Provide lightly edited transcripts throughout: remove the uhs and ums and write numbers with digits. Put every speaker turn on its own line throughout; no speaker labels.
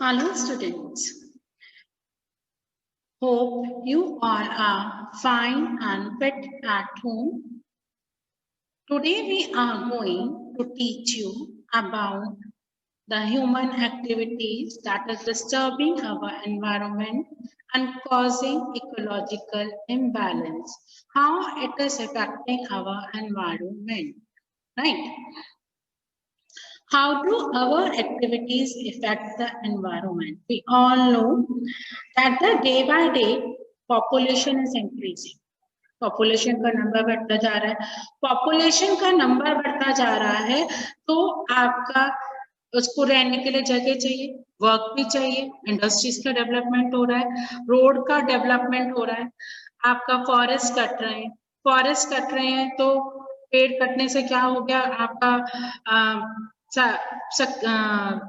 Hello students, hope you all are fine and fit at home. Today we are going to teach you about the human activities that is disturbing our environment and causing ecological imbalance, how it is affecting our environment, right? How do our activities affect the environment? We all know that the day by day population is increasing. Population का number बढ़ता जा रहा है, population का number बढ़ता जा रहा है तो आपका उसको रहने के लिए जगह चाहिए, वर्क भी चाहिए, इंडस्ट्रीज का डेवलपमेंट हो रहा है, रोड का डेवलपमेंट हो रहा है, आपका फॉरेस्ट कट रहे हैं, फॉरेस्ट कट रहे हैं तो पेड़ कटने से क्या हो गया, आपका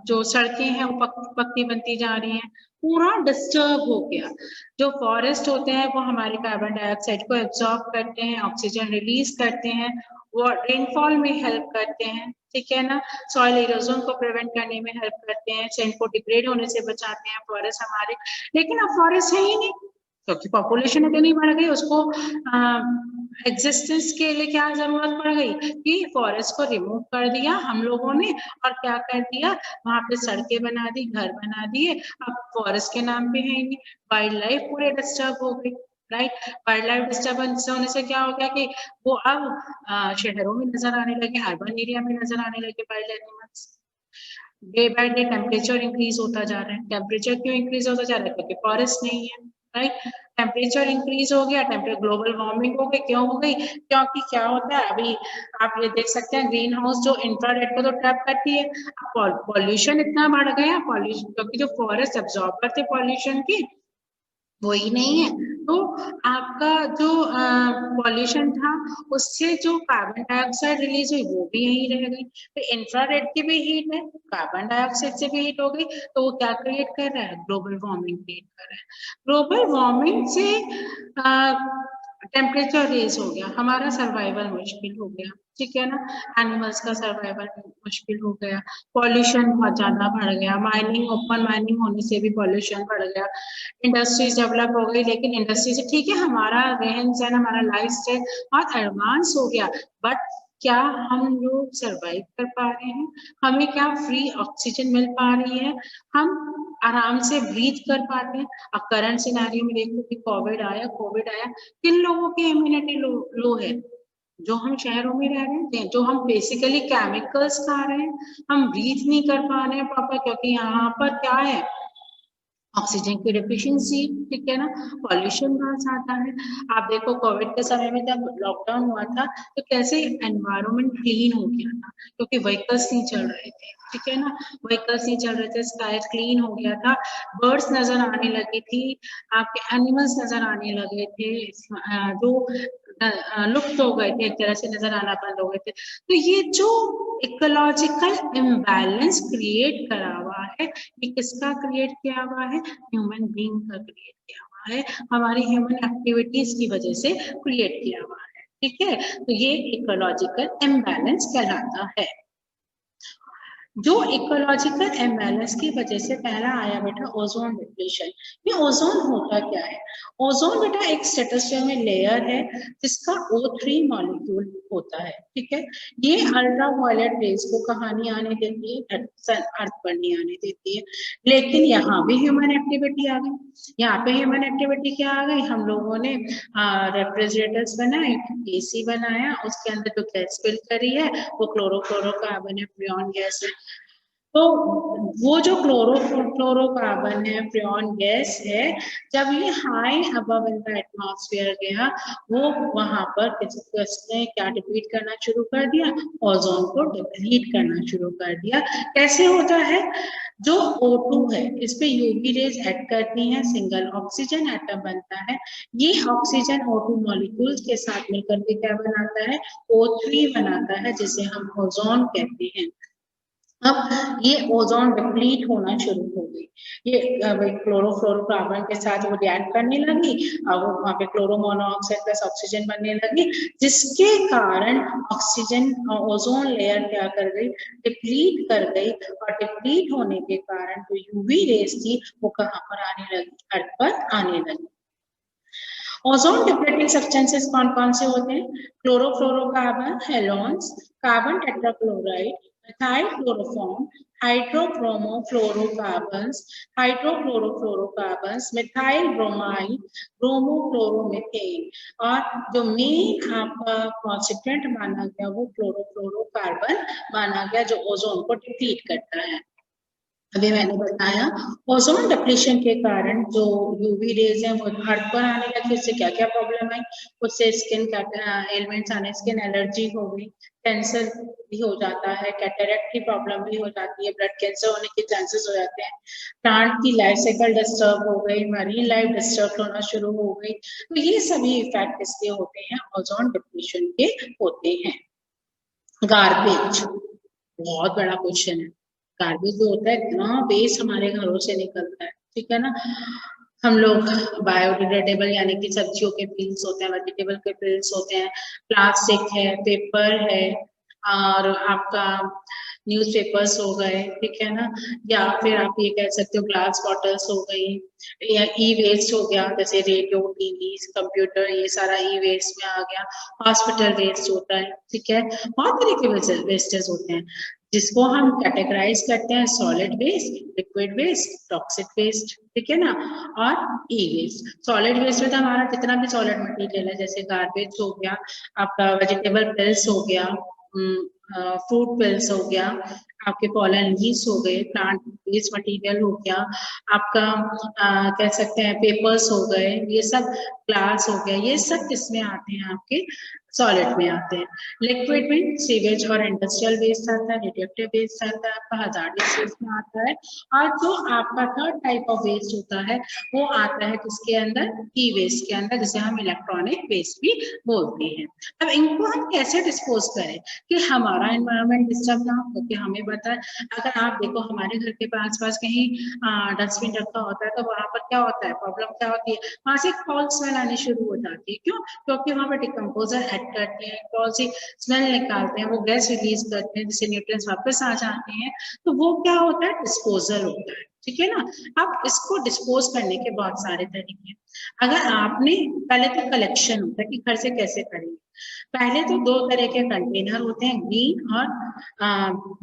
जो सड़कें हैं वो पक्की बनती जा रही हैं, पूरा डिस्टर्ब हो गया। जो फॉरेस्ट होते हैं वो हमारे कार्बन डाइऑक्साइड को एब्जॉर्ब करते हैं, ऑक्सीजन रिलीज करते हैं, वो रेनफॉल में हेल्प करते हैं, ठीक है ना, सॉइल इरोजन को प्रिवेंट करने में हेल्प करते हैं, सैंड को डिग्रेड होने से बचाते हैं फॉरेस्ट हमारे। लेकिन अब फॉरेस्ट है ही नहीं क्योंकि पॉपुलेशन इतनी बढ़ गई, उसको एग्जिस्टेंस के लिए क्या जरूरत पड़ गई कि फॉरेस्ट को रिमूव कर दिया हम लोगों ने, और क्या कर दिया, वहां पे सड़कें बना दी, घर बना दिए, अब फॉरेस्ट के नाम पे है नहीं, वाइल्ड लाइफ पूरे डिस्टर्ब हो गई, राइट। वाइल्ड लाइफ डिस्टर्बेंस होने से क्या हो गया कि वो अब शहरों में नजर आने लगे, अर्बन एरिया में नजर आने लगे wild animals. Day by day temperature increase होता जा रहा है, टेम्परेचर क्यों इंक्रीज होता जा रहा है, क्योंकि फॉरेस्ट नहीं है, राइट। टेम्परेचर इंक्रीज हो गया, टेम्परेचर ग्लोबल वार्मिंग हो गई, क्यों हो गई, क्योंकि क्या होता है अभी आप ये देख सकते हैं ग्रीन हाउस जो इंफ्रारेड को तो ट्रैप करती है, पॉल्यूशन इतना बढ़ गया, पॉल्यूशन क्योंकि जो फॉरेस्ट एब्जॉर्ब करते पॉल्यूशन की वो ही नहीं है, तो आपका जो पॉल्यूशन था उससे जो कार्बन डाइऑक्साइड रिलीज हुई वो भी यही रह गई, तो इंफ्रारेड की भी हीट है, कार्बन डाइऑक्साइड से भी हीट हो गई, तो वो क्या क्रिएट कर रहा है, ग्लोबल वार्मिंग क्रिएट कर रहा है। ग्लोबल वार्मिंग से टेम्परेचर रेज हो गया, हमारा सर्वाइवल मुश्किल हो गया, ठीक है ना, एनिमल्स का सर्वाइवल मुश्किल हो गया, पॉल्यूशन बहुत ज्यादा बढ़ गया, माइनिंग ओपन माइनिंग होने से भी पॉल्यूशन बढ़ गया, इंडस्ट्रीज डेवलप हो गई, लेकिन इंडस्ट्री से ठीक है हमारा रहन सहन हमारा लाइफ स्टाइल बहुत एडवांस हो गया, बट क्या हम लोग सरवाइव कर पा रहे हैं, हमें क्या फ्री ऑक्सीजन मिल पा रही है, हम आराम से ब्रीथ कर पाते हैं। अब करंट सिनेरियो में देखो कि कोविड आया, किन लोगों की इम्यूनिटी लो है, जो हम शहरों में रह रहे हैं, जो हम बेसिकली केमिकल्स खा रहे हैं, हम ब्रीथ नहीं कर पा रहे हैं प्रॉपर, क्योंकि यहाँ पर क्या है, ऑक्सीजन की डेफिशिएंसी, ठीक है ना, पॉल्यूशन बहुत ज्यादा है। आप देखो कोविड के समय में जब लॉकडाउन हुआ था तो कैसे एनवायरनमेंट क्लीन हो गया था, क्योंकि व्हीकल्स नहीं चल रहे थे, ठीक है ना, व्हीकल्स नहीं चल रहे थे, स्काई क्लीन हो गया था, बर्ड्स नजर आने लगी थी, आपके एनिमल्स नजर आने लगे थे, जो लुप्त हो गए थे एक तरह से नजर आना बंद हो गए थे। तो ये जो इकोलॉजिकल इम्बैलेंस क्रिएट करा हुआ है, ये किसका क्रिएट किया हुआ है, ह्यूमन बीइंग का क्रिएट किया हुआ है, हमारी ह्यूमन एक्टिविटीज की वजह से क्रिएट किया हुआ है, ठीक है, तो ये इकोलॉजिकल इम्बैलेंस कहलाता है। जो इकोलॉजिकल इम्बैलेंस की वजह से पहला आया बेटा ओजोन डिप्लीशन। ये ओजोन होता क्या है, ओजोन बेटा एक स्ट्रेटोस्फीयर में लेयर है जिसका O3 मॉलिक्यूल होता है, ठीक है, ये अल्ट्रा वायलेट रेज को कहाँ नहीं आने देती है, अर्थ पर नहीं आने देती है, लेकिन यहाँ भी ह्यूमन एक्टिविटी आ गई, यहाँ पे ह्यूमन एक्टिविटी क्या आ गई, हम लोगों ने रेफ्रिजरेटर्स बनाए, AC बनाया, उसके अंदर जो गैस फिल करी है वो क्लोरोफ्लोरोकार्बन है, फ्रियोन गैस है, तो वो जो क्लोरोफ्लोरोकार्बन है, फ्रियोन गैस है, जब ये high above in the atmosphere गया, वो वहां पर किसने क्या डिप्लीट करना शुरू कर दिया, ओजोन को डिप्लीट करना शुरू कर दिया। कैसे होता है, जो O2 है इस पे यूवी रेज ऐड करती है, सिंगल ऑक्सीजन एटम बनता है, ये ऑक्सीजन O2 मॉलिक्यूल्स के साथ मिलकर के क्या बनाता है, O3 बनाता है, जिसे हम ओजोन कहते हैं। अब ये ओजोन डिप्लीट होना शुरू हो गई, ये क्लोरोफ्लोरोकार्बन के साथ वो रिएक्ट करने लगी और वो वहाँ पे क्लोरो मोनोऑक्साइड प्लस ऑक्सीजन बनने लगी, जिसके कारण ऑक्सीजन ओजोन लेयर क्या कर गई, डिप्लीट कर गई, और डिप्लीट होने के कारण जो यूवी रेस थी वो कहाँ पर आने लगी, अर्थ पर आने लगी। ओजोन डिप्लीटिंग सब्सटेंसेस कौन कौन से होते हैं, chlorofluorocarbon, halons, carbon tetrachloride, methyl chloroform, hydrochromofluorocarbons, hydrochlorofluorocarbons, methyl bromide, bromochloromethane, और जो मेन आपका कॉन्स्टिट्यूएंट माना गया वो क्लोरोफ्लोरोकार्बन माना गया, जो ओजोन को डिप्लीट करता है। अभी मैंने बताया ओजोन डिप्लीशन के कारण जो यूवी रेज है वो अर्थ पर आने लगी, उससे क्या क्या प्रॉब्लम आई, उससे स्किन एलिमेंट्स आने, स्किन एलर्जी हो गई, कैंसर भी हो जाता है, कैटरेक्ट की प्रॉब्लम भी हो जाती है, ब्लड कैंसर होने के चांसेस हो जाते हैं, प्लांट की लाइफ साइकिल डिस्टर्ब हो गई, मरीन लाइफ डिस्टर्ब होना शुरू हो गई। तो ये सभी इफेक्ट इसके होते हैं, ओजोन डिप्लीशन के होते हैं। गार्बेज बहुत बड़ा क्वेश्चन है। गार्बेज जो होता है, इतना वेस्ट हमारे घरों से निकलता है, ठीक है ना। हम लोग बायोडिग्रेडेबल यानी कि सब्जियों के पील्स होते हैं, वेजिटेबल के पील्स होते हैं, प्लास्टिक है, पेपर है, और आपका न्यूज़पेपर्स हो गए, ठीक है ना, या फिर आप ये कह सकते हो ग्लास बॉटल्स हो गई, या ई वेस्ट हो गया, जैसे रेडियो, टीवी, कंप्यूटर, ये सारा ई वेस्ट में आ गया, हॉस्पिटल वेस्ट होता है, ठीक है, बहुत तरह के वेस्टेज होते हैं, जिसको हम कैटेगराइज करते हैं solid waste, liquid waste, toxic waste, ठीक है ना, और ई वेस्ट। सॉलिड वेस्ट में तो हमारा जितना भी सॉलिड मटेरियल है, जैसे गार्बेज हो गया, आपका वेजिटेबल पिल्स हो गया, फ्रूट पिल्स हो गया, आपके पॉलन लीव्स हो गए, प्लांट वेस्ट मटेरियल हो गया, आपका कह सकते हैं पेपर्स हो गए, ये सब ग्लास हो गया, ये सब किसमें आते हैं, आपके सॉलिड में आते हैं। लिक्विड में सीवेज और इंडस्ट्रियल वेस्ट आता है, रेडियोएक्टिव वेस्ट आता है, आपका हजार्डस वेस्ट में आता है, और जो आपका थर्ड टाइप ऑफ वेस्ट होता है वो आता है किसके अंदर, ई वेस्ट के अंदर, जिसे हम इलेक्ट्रॉनिक वेस्ट भी बोलते हैं। अब इनको हम कैसे डिस्पोज करें कि हमारा एनवायरमेंट डिस्टर्ब ना हो, क्योंकि हमें पता है अगर आप देखो हमारे घर के पास पास कहीं डस्टबिन रखा होता है तो वहां पर क्या होता है, प्रॉब्लम क्या होती है, वहां से फाउल स्मेल आनी शुरू हो जाती है। क्यों? क्योंकि वहां पर डिकम्पोजर ऐड करते हैं, कौन सी स्मेल निकालते हैं, वो गैस रिलीज करते हैं, जिससे न्यूट्रिएंट्स वापस आ जाते हैं, तो वो क्या होता है, डिस्पोजल होता है, ठीक है ना। अब इसको डिस्पोज करने के बहुत सारे तरीके हैं। अगर आपने पहले तो कलेक्शन होता है कि घर से कैसे करेंगे, पहले तो दो तरह के कंटेनर होते हैं, ग्रीन और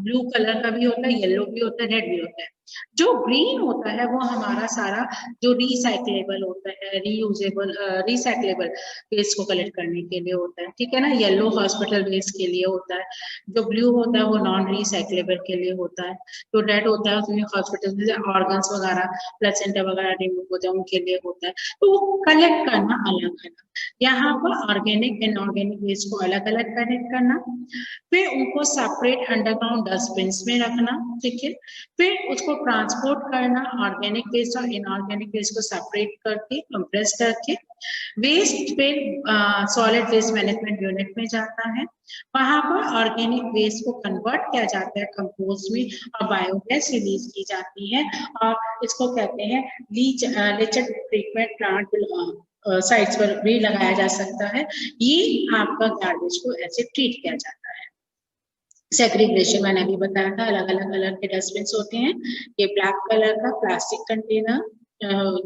ब्लू कलर का भी होता है, येलो भी होता है, रेड भी होता है। जो ग्रीन होता है वो हमारा सारा जो रिसाइक्लेबल होता है, रीयूजेबल रिसाइक्लेबल वेस्ट को कलेक्ट करने के लिए होता है, ठीक है ना। येलो हॉस्पिटल वेस्ट के लिए होता है, जो ब्लू होता है वो नॉन रिसाइक्लेबल के लिए होता है, जो रेड होता है उसमें हॉस्पिटल में ऑर्गन्स वगैरह, प्लेसेंटा वगैरह रिमूव होता है उनके लिए होता है। तो वो कलेक्ट करना अलग अलग, यहाँ पर ऑर्गेनिक इनऑर्गेनिक वेस्ट को अलग अलग कलेक्ट करना, फिर उनको सेपरेट अंडरग्राउंड डस्टबिन में रखना, ठीक है, फिर उसको ट्रांसपोर्ट करना, ऑर्गेनिक वेस्ट और इनऑर्गेनिक वेस्ट को सेपरेट करके कंप्रेस करके वेस्ट फिर सॉलिड वेस्ट मैनेजमेंट यूनिट में जाता है, वहां पर ऑर्गेनिक वेस्ट को कन्वर्ट किया जाता है कंपोस्ट में और बायोगैस रिलीज की जाती है, और इसको कहते हैं लीचड ट्रीटमेंट प्लांट साइट्स पर भी लगाया जा सकता है। ये आपका गार्बेज को ऐसे ट्रीट किया जाता है। सेग्रीगेशन मैंने अभी बताया था, अलग अलग कलर के डस्टबिन होते हैं, ये ब्लैक कलर का प्लास्टिक कंटेनर,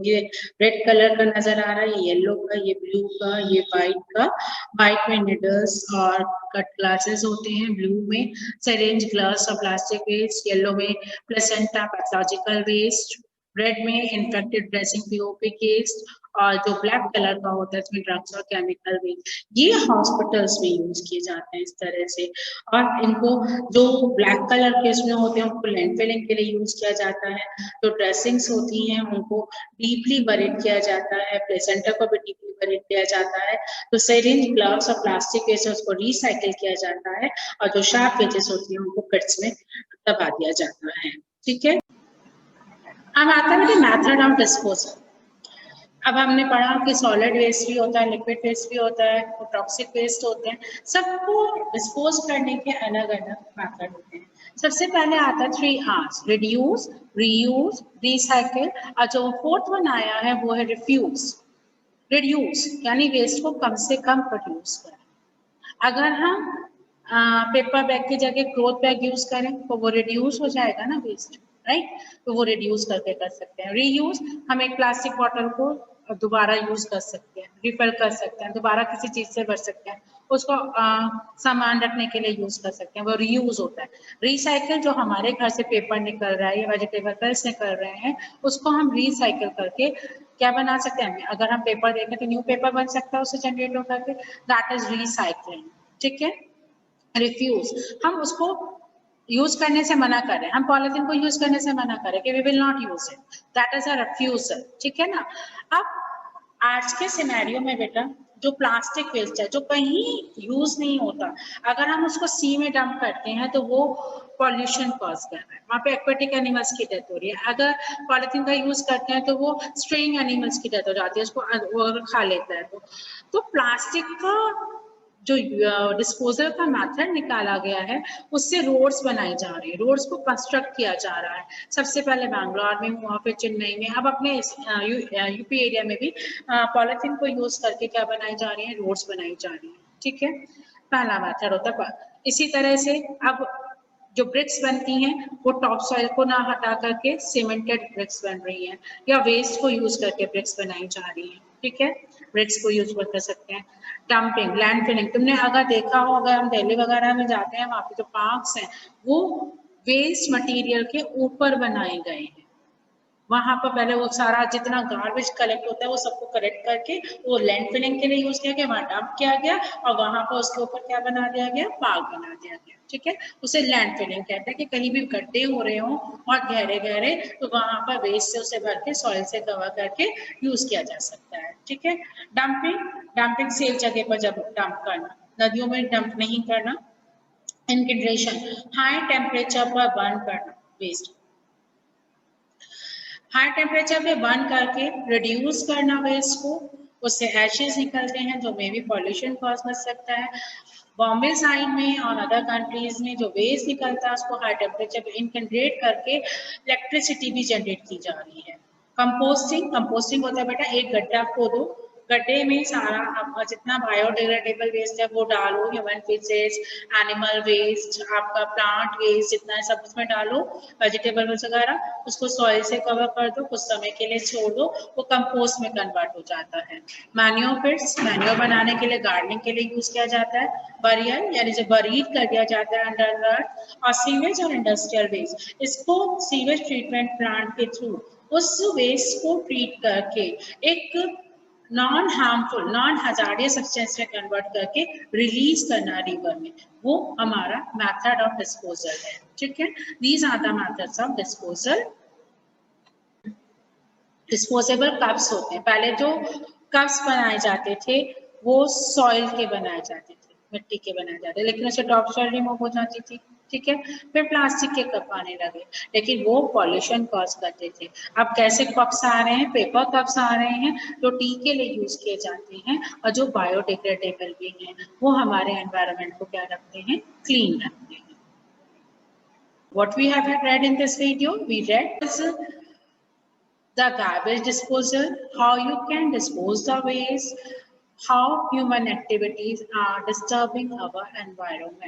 ये रेड कलर का नजर आ रहा है, ये येलो का, ये ब्लू का, ये व्हाइट का, व्हाइट में निडल्स और कट ग्लासेस होते हैं, ब्लू में सिरिंज ग्लास और प्लास्टिक वेस्ट, येलो में प्लेसेंटा पैथोलॉजिकल वेस्ट, रेड में इन्फेक्टेड ड्रेसिंग पीओपी केस, और जो ब्लैक कलर का होता है इसमें ड्रग्स और केमिकल वेस्ट, ये हॉस्पिटल्स में यूज किए जाते हैं इस तरह से। और इनको जो ब्लैक कलर के इसमें होते हैं उनको लैंडफिलिंग के लिए यूज किया जाता है, जो ड्रेसिंग्स होती हैं उनको डीपली बरीड किया जाता है, प्लेसेंटा को भी डीपली बरीड किया जाता है, तो सिरिंज ग्लव्स और प्लास्टिक वेस्ट उसको रिसाइकिल किया जाता है, और जो शार्प वेजेस होती है उनको किट्स में दबा दिया जाता है, ठीक है। अब आता है मेथड ऑफ डिस्पोजल। अब हमने पढ़ा कि सॉलिड वेस्ट भी होता है, लिक्विड वेस्ट भी होता है, टॉक्सिक वेस्ट होते हैं, सबको डिस्पोज करने के अलग अलग मेथड होते हैं। सबसे पहले आता है 3 R's, रिड्यूस, रीयूज, रिसाइकिल, और जो फोर्थ वन आया है वो है रिफ्यूज। रिड्यूस यानी वेस्ट को कम से कम प्रोड्यूस करें। अगर हम पेपर बैग की जगह क्लॉथ बैग यूज करें तो वो रिड्यूस हो जाएगा ना वेस्ट, राइट, तो वो रिड्यूस करके कर सकते हैं। रीयूज, हम एक प्लास्टिक बॉटल को दोबारा यूज कर सकते हैं, रिफिल कर सकते हैं, दोबारा किसी चीज से भर सकते हैं, उसको सामान रखने के लिए यूज कर सकते हैं, वो रीयूज होता है। रिसाइकिल, जो हमारे घर से पेपर निकल रहा है या वेजिटेबल कल्स निकल रहे हैं, उसको हम रिसाइकिल करके क्या बना सकते हैं, अगर हम पेपर देखें तो न्यू पेपर बन सकता है उससे जनरेट होकर के, दैट इज रिसाइकलिंग, ठीक है। रिफ्यूज, हम उसको यूज करने से मना करें, हम पॉलिथीन को यूज करने से मना करें कि we will not use it, that is a refusal, ठीक है ना। अब आज के सिनेरियो में बेटा जो प्लास्टिक वेस्ट है जो कहीं यूज नहीं होता, अगर हम उसको सी में डंप करते हैं तो वो पॉल्यूशन कॉज कर रहा है, वहाँ पे एक्वेटिक एनिमल्स की डेथ हो रही है। अगर पॉलिथीन का यूज करते हैं तो वो स्ट्रेइंग एनिमल्स की डेथ हो जाती है, उसको वो खा लेता है। तो प्लास्टिक का जो डिस्पोजल का मेथड निकाला गया है उससे रोड्स बनाई जा रही है, रोड्स को कंस्ट्रक्ट किया जा रहा है। सबसे पहले बैंगलोर में हुआ, फिर चेन्नई में, अब अपने यूपी एरिया में भी पॉलिथीन को यूज करके क्या बनाई जा रही है, रोड्स बनाई जा रही है, ठीक है। पहला मेथड होता है। इसी तरह से अब जो ब्रिक्स बनती हैं वो टॉप सॉइल को ना हटा करके सीमेंटेड ब्रिक्स बन रही हैं, या वेस्ट को यूज करके ब्रिक्स बनाई जा रही हैं, ठीक है। ब्रिक्स को यूज कर सकते हैं। डंपिंग, लैंडफिलिंग, तुमने अगर देखा हो, अगर हम दिल्ली वगैरह में जाते हैं, वहाँ पे जो पार्क्स हैं वो वेस्ट मटेरियल के ऊपर बनाए गए हैं। वहां पर पहले वो सारा जितना गार्बेज कलेक्ट होता है वो सबको कलेक्ट करके वो लैंड फिलिंग के लिए यूज किया गया, वहां डंप किया गया और वहां पर उसके ऊपर क्या बना दिया गया, पार्क बना दिया गया, ठीक है। उसे लैंड फिलिंग कहते हैं कि कहीं भी गड्ढे हो रहे हो और गहरे गहरे, तो वहां पर वेस्ट से उसे भर के सॉइल से कवर करके यूज किया जा सकता है, ठीक है। डंपिंग, डंपिंग सेफ जगह पर जब डंप करना, नदियों में डंप नहीं करना। इनकंड्रेशन, हाई टेम्परेचर पर बर्न करना वेस्ट, हाई टेम्परेचर पे बर्न करके रिड्यूस करना वेस्ट को, उससे एशेज निकलते हैं जो मे भी पॉल्यूशन कॉज कर सकता है। बॉम्बे साइड में और अदर कंट्रीज में जो वेस्ट निकलता है उसको हाई टेम्परेचर पे इनकंड्रेट करके इलेक्ट्रिसिटी भी जनरेट की जा रही है। कंपोस्टिंग, कंपोस्टिंग होता है बेटा एक गड्ढा खोदो, गड्ढे में सारा आपका जितना बायोडिग्रेडेबल वेस्ट है वो डालो, ह्यूमन फीसेस, एनिमल वेस्ट, आपका प्लांट वेस्ट जितना है सब इसमें डालो, वेजिटेबल वगैरह, उसको सॉइल से कवर कर दो, कुछ समय के लिए छोड़ दो, वो कंपोस्ट में कन्वर्ट हो जाता है। मैन्योर पिट्स, मैन्योर बनाने के लिए, गार्डनिंग के लिए यूज किया जाता है। बरियल यानी जो बरीड कर दिया जाता है अंडर अर्थ। और सीवेज और इंडस्ट्रियल वेस्ट, इसको सीवेज ट्रीटमेंट प्लांट के थ्रू उस वेस्ट को ट्रीट करके एक non harmful, non hazardous substance में कन्वर्ट करके रिलीज करना रिवर में, वो हमारा मेथड ऑफ डिस्पोजल है, ठीक है। These are the methods of disposal. Disposable cups होते हैं, पहले जो कप्स बनाए जाते थे वो सॉइल के बनाए जाते थे, मिट्टी के बनाए जाते थे, लेकिन उससे टॉप सॉइल रिमूव हो जाती थी, ठीक है। फिर प्लास्टिक के कप आने लगे, लेकिन वो पॉल्यूशन कॉज करते थे। अब कैसे कप्स आ रहे हैं, पेपर कप्स आ रहे हैं जो टी के लिए यूज किए जाते हैं और जो बायोडिग्रेडेबल भी हैं, वो हमारे एनवायरनमेंट को क्या रखते हैं, क्लीन रखते हैं। What we have read in this video, we read the garbage disposal, how you can dispose the waste, how human activities are disturbing our environment.